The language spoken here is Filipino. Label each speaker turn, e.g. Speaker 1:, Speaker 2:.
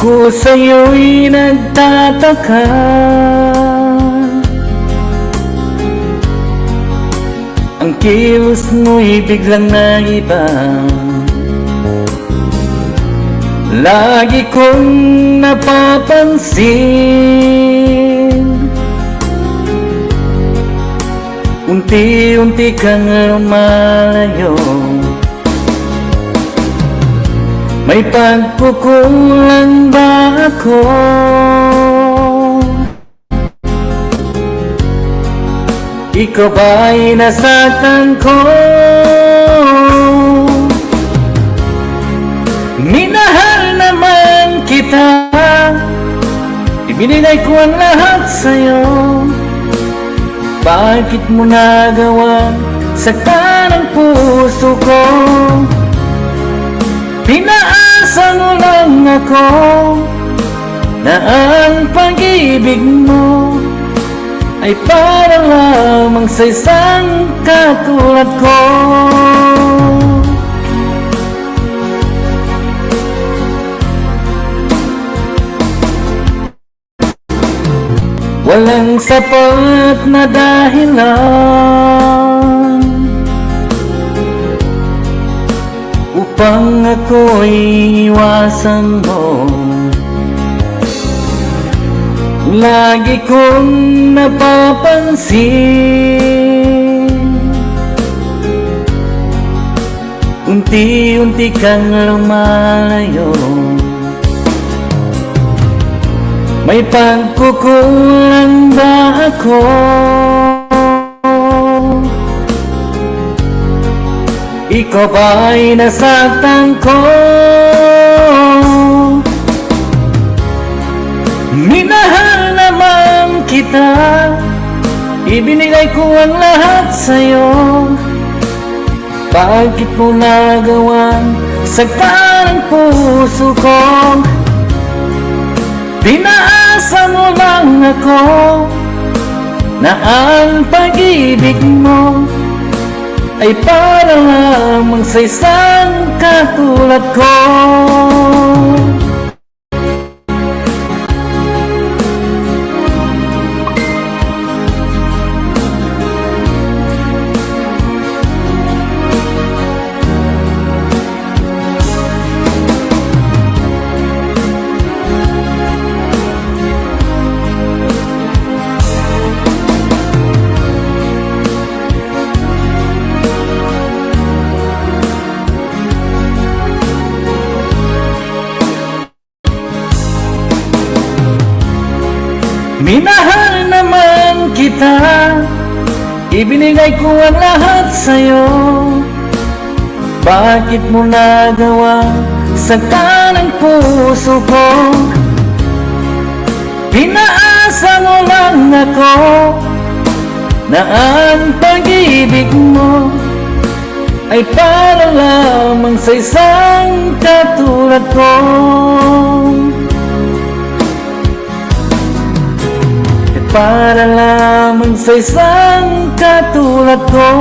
Speaker 1: Ako sa'yo'y nagtataka, ang kilos mo'y biglang naiba. Lagi kong napapansin, unti-unti kang lumalayo. May pagkukulang ba ako? Ikaw ba'y nasaktan ko? Minahal naman kita, ibinigay ko ang lahat sa'yo. Bakit mo nagawa saktan ang puso ko? Pinaasa mo lang ako na ang pag-ibig mo ay para lamang sa isang katulad ko. Walang sapat na dahilan upang ako'y iwasan mo. Lagi kong napapansin, unti-unti kang lumalayo. May pagkukulang ba ako? Ikaw ba'y nasaktan ko? Minahal naman kita, ibinigay ko ang lahat sa'yo. Bakit mo nagawang saktan ang puso ko? Pinaasa mo lang ako na ang pag-ibig mo ay para lamang sa isang katulad ko. Minahal naman kita, ibinigay ko ang lahat sa'yo. Bakit mo nagawa saktan ang puso ko? Pinaasa mo lang ako na ang pag-ibig mo ay para lamang sa isang katulad ko. Para lamang sa isang katulad ko.